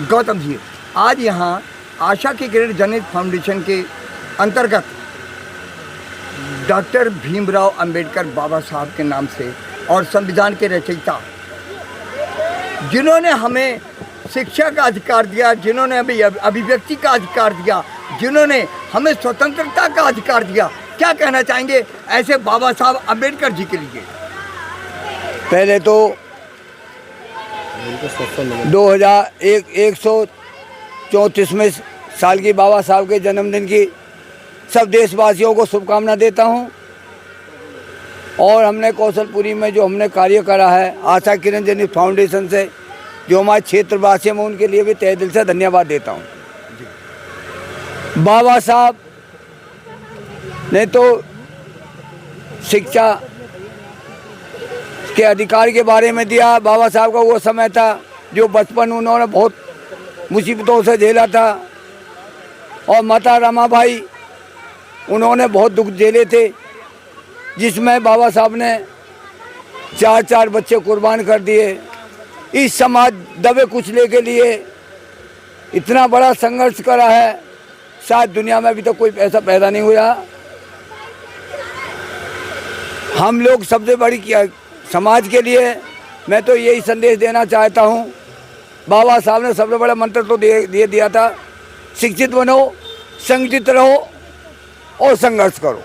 गौतम जी, आज यहाँ आशा की किरण जनहित फाउंडेशन के अंतर्गत डॉक्टर भीमराव अंबेडकर बाबा साहब के नाम से और संविधान के रचयिता, जिन्होंने हमें शिक्षा का अधिकार दिया, जिन्होंने हमें अभिव्यक्ति का अधिकार दिया, जिन्होंने हमें स्वतंत्रता का अधिकार दिया, क्या कहना चाहेंगे ऐसे बाबा साहब अंबेडकर जी के लिए? पहले तो 134वें साल की बाबा साहब के जन्मदिन की सब देशवासियों को शुभकामना देता हूं। और हमने कौशलपुरी में जो हमने कार्य करा है आशा किरण जनहित फाउंडेशन से, जो हमारे क्षेत्रवासी में, उनके लिए भी तहे दिल से धन्यवाद देता हूं। बाबा साहब ने तो शिक्षा के अधिकार के बारे में दिया। बाबा साहब का वो समय था जो बचपन उन्होंने बहुत मुसीबतों से झेला था, और माता रमाबाई उन्होंने बहुत दुख झेले थे, जिसमें बाबा साहब ने 4 बच्चे कुर्बान कर दिए। इस समाज दबे कुचले के लिए इतना बड़ा संघर्ष करा है, शायद दुनिया में अभी तो कोई ऐसा पैदा नहीं हुआ। हम लोग सबसे बड़ी किया समाज के लिए मैं तो यही संदेश देना चाहता हूँ। बाबा साहब ने सबसे बड़ा मंत्र तो दे दिया था, शिक्षित बनो, संगठित रहो और संघर्ष करो।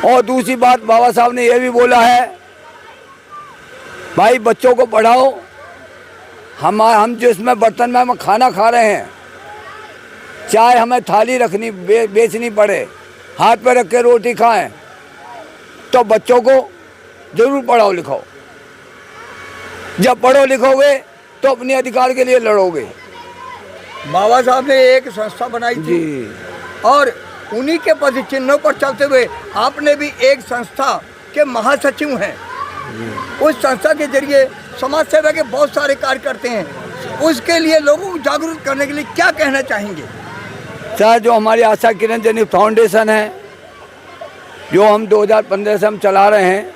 और दूसरी बात बाबा साहब ने यह भी बोला है, भाई बच्चों को पढ़ाओ। हम जो इसमें बर्तन में हम खाना खा रहे हैं, चाहे हमें थाली रखनी बेचनी पड़े, हाथ पे रख के रोटी खाएं, तो बच्चों को जरूर पढ़ाओ लिखाओ। जब पढ़ो लिखोगे तो अपने अधिकार के लिए लड़ोगे। बाबा साहब ने एक संस्था बनाई थी और उन्हीं के पद चिन्हों पर चलते हुए आपने भी एक संस्था के महासचिव हैं। उस संस्था के जरिए समाज सेवा के बहुत सारे कार्य करते हैं, उसके लिए लोगों को जागरूक करने के लिए क्या कहना चाहेंगे? सर, जो हमारी आशा किरण जनहित फाउंडेशन है, जो हम 2015 से हम चला रहे हैं,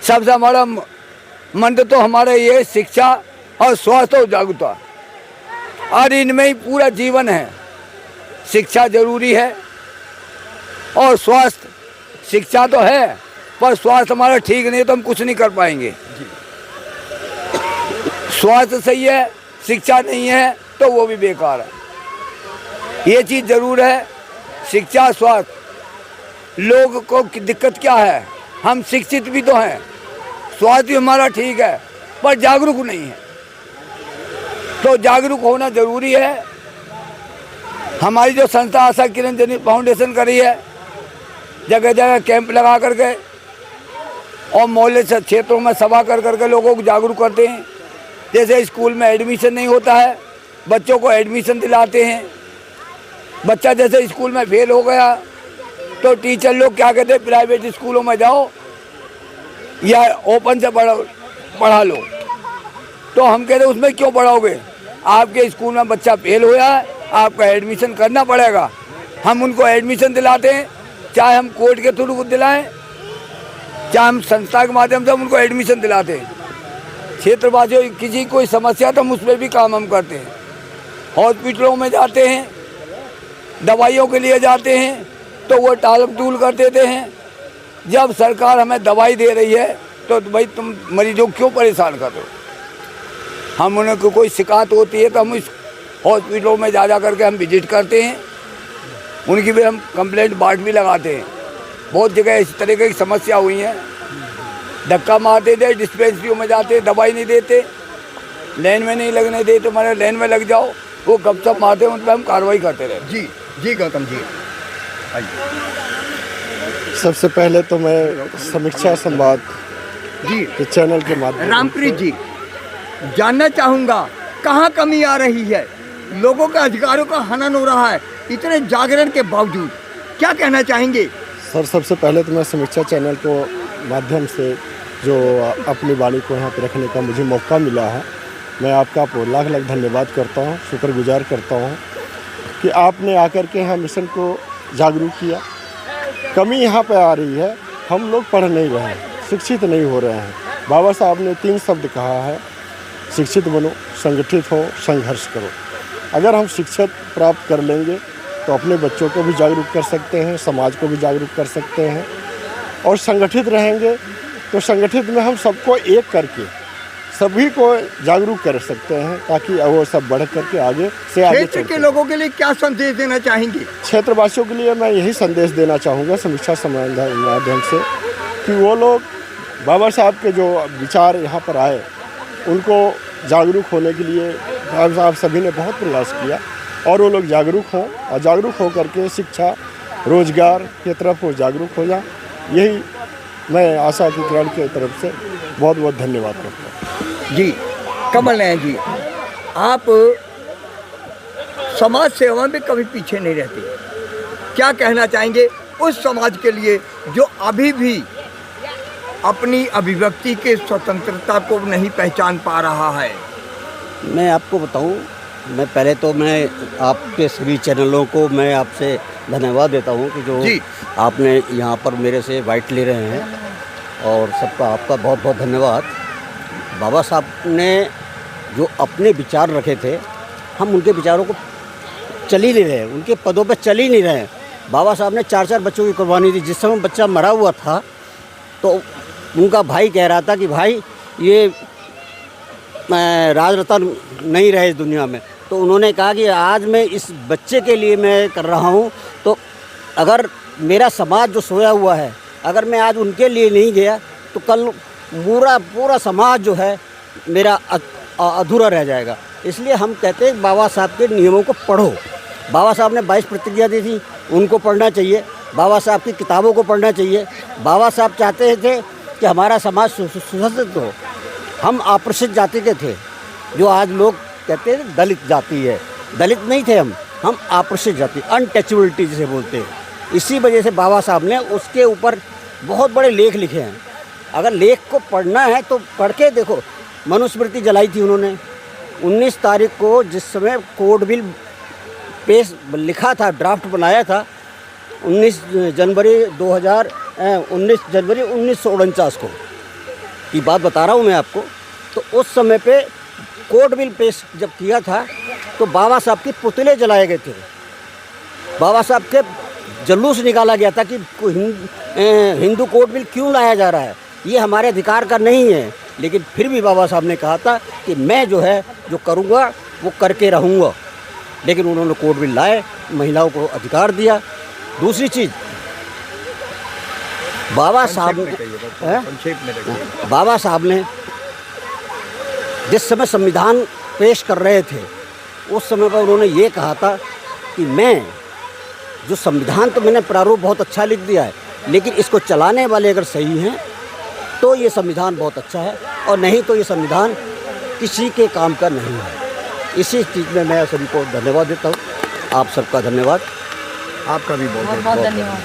सबसे हमारा मंत्र तो हमारा ये शिक्षा और स्वास्थ्य और जागरूकता, और इनमें ही पूरा जीवन है। शिक्षा जरूरी है और स्वास्थ्य, शिक्षा तो है पर स्वास्थ्य हमारा ठीक नहीं है तो हम कुछ नहीं कर पाएंगे। स्वास्थ्य सही है, शिक्षा नहीं है तो वो भी बेकार है। ये चीज़ जरूर है, शिक्षा स्वास्थ्य। लोग को दिक्कत क्या है, हम शिक्षित भी तो हैं, स्वास्थ्य भी हमारा ठीक है, पर जागरूक नहीं है। तो जागरूक होना जरूरी है। हमारी जो संस्था आशा किरण जनहित फाउंडेशन करी है, जगह जगह कैंप लगा करके और मोहल्ले से क्षेत्रों में सभा कर करके लोगों को जागरूक करते हैं। जैसे स्कूल में एडमिशन नहीं होता है, बच्चों को एडमिशन दिलाते हैं। बच्चा जैसे स्कूल में फेल हो गया तो टीचर लोग क्या कहते हैं, प्राइवेट स्कूलों में जाओ या ओपन से पढ़ा लो। तो हम कहते हैं उसमें क्यों पढ़ाओगे, आपके स्कूल में बच्चा फेल हुआ है, आपका एडमिशन करना पड़ेगा। हम उनको एडमिशन दिलाते हैं, चाहे हम कोर्ट के थ्रू दिलाएं, चाहे हम संस्था के माध्यम से हम उनको एडमिशन दिलाते हैं। क्षेत्रवासियों किसी कोई समस्या तो हम उस पर भी काम हम करते हैं। हॉस्पिटलों में जाते हैं, दवाइयों के लिए जाते हैं तो वो टाल टूल कर देते हैं। जब सरकार हमें दवाई दे रही है तो भाई तुम मरीजों को क्यों परेशान कर रहे हो। हम उन्हें कोई शिकायत होती है तो हम इस हॉस्पिटलों में जा करके हम विजिट करते हैं, उनकी भी हम कंप्लेंट बाट भी लगाते हैं। बहुत जगह इस तरह की समस्या हुई हैं, धक्का मारते थे, डिस्पेंसरियों में जाते, दवाई नहीं देते, लाइन में नहीं लगने देते, हमारे लाइन में लग जाओ, वो गपशप मारते, उन पर हम कार्रवाई करते रहे। जी जी गौतम जी। सबसे पहले तो मैं समीक्षा संवाद जी के चैनल के माध्यम रामप्रीत जी, जानना चाहूँगा कहाँ कमी आ रही है, लोगों के अधिकारों का हनन हो रहा है इतने जागरण के बावजूद, क्या कहना चाहेंगे? सर, सबसे पहले तो मैं समीक्षा चैनल को माध्यम से जो अपनी वाणी को यहाँ पर रखने का मुझे मौका मिला है, मैं आपका लाख लाख धन्यवाद करता हूँ, शुक्रगुजार करता हूँ कि आपने आकर के यहाँ मिशन को जागरूक किया। कमी यहाँ पे आ रही है, हम लोग पढ़ नहीं रहे हैं, शिक्षित नहीं हो रहे हैं। बाबा साहब ने 3 शब्द कहा है, शिक्षित बनो, संगठित हो, संघर्ष करो। अगर हम शिक्षा प्राप्त कर लेंगे तो अपने बच्चों को भी जागरूक कर सकते हैं, समाज को भी जागरूक कर सकते हैं। और संगठित रहेंगे तो संगठित में हम सबको एक करके सभी को जागरूक कर सकते हैं, ताकि वो सब बढ़ करके आगे से आगे क्षेत्र के लोगों के लिए क्या संदेश देना चाहेंगे? क्षेत्रवासियों के लिए मैं यही संदेश देना चाहूँगा समीक्षा समाधान माध्यम से कि वो लोग बाबा साहब के जो विचार यहाँ पर आए उनको जागरूक होने के लिए बाबा साहब सभी ने बहुत प्रयास किया, और वो लोग जागरूक हों और जागरूक हो करके शिक्षा रोजगार की तरफ वो जागरूक हो जाए। यही मैं आशा की किरण की तरफ से बहुत बहुत धन्यवाद करता हूँ। जी कमल नयन जी, आप समाज सेवा में कभी पीछे नहीं रहते, क्या कहना चाहेंगे उस समाज के लिए जो अभी भी अपनी अभिव्यक्ति के स्वतंत्रता को नहीं पहचान पा रहा है? मैं आपको बताऊं, मैं पहले तो मैं आपके सभी चैनलों को मैं आपसे धन्यवाद देता हूं कि जो जी। आपने यहाँ पर मेरे से बाइट ले रहे हैं, और सबका आपका बहुत बहुत धन्यवाद। बाबा साहब ने जो अपने विचार रखे थे, हम उनके विचारों को चल ही नहीं रहे, उनके पदों पर चल ही नहीं रहे। बाबा साहब ने 4-4 बच्चों की कुर्बानी दी। जिस समय बच्चा मरा हुआ था तो उनका भाई कह रहा था कि भाई ये राजरत्न नहीं रहे इस दुनिया में, तो उन्होंने कहा कि आज मैं इस बच्चे के लिए मैं कर रहा हूँ, तो अगर मेरा समाज जो सोया हुआ है, अगर मैं आज उनके लिए नहीं गया तो कल पूरा समाज जो है मेरा अधूरा रह जाएगा। इसलिए हम कहते हैं बाबा साहब के नियमों को पढ़ो। बाबा साहब ने 22 प्रतिज्ञा दी थी, उनको पढ़ना चाहिए। बाबा साहब की किताबों को पढ़ना चाहिए। बाबा साहब चाहते थे कि हमारा समाज सुसंस्कृत हो। हम अप्रसिद्ध जाति के थे, जो आज लोग कहते हैं दलित जाति है। दलित नहीं थे हम अप्रसिद्ध जाति, अनटचेबिलिटी जिसे बोलते हैं। इसी वजह से बाबा साहब ने उसके ऊपर बहुत बड़े लेख लिखे हैं। अगर लेख को पढ़ना है तो पढ़ के देखो। मनुस्मृति जलाई थी उन्होंने 19 तारीख को, जिस समय कोड बिल पेश लिखा था, ड्राफ्ट बनाया था 19 जनवरी 1949 को की बात बता रहा हूँ मैं आपको। तो उस समय पे कोड बिल पेश जब किया था तो बाबा साहब के पुतले जलाए गए थे। बाबा साहब के जुलूस निकाला गया था कि हिंदू कोड बिल क्यों लाया जा रहा है, ये हमारे अधिकार का नहीं है। लेकिन फिर भी बाबा साहब ने कहा था कि मैं जो है जो करूँगा वो करके रहूँगा। लेकिन उन्होंने कोड बिल लाए, महिलाओं को अधिकार दिया। दूसरी चीज़, बाबा साहब ने जिस समय संविधान पेश कर रहे थे उस समय पर उन्होंने ये कहा था कि मैं जो संविधान तो मैंने प्रारूप बहुत अच्छा लिख दिया है, लेकिन इसको चलाने वाले अगर सही हैं तो ये संविधान बहुत अच्छा है, और नहीं तो ये संविधान किसी के काम का नहीं है। इसी चीज़ में मैं सभी को धन्यवाद देता हूँ। आप सबका धन्यवाद। आपका भी बहुत बहुत धन्यवाद।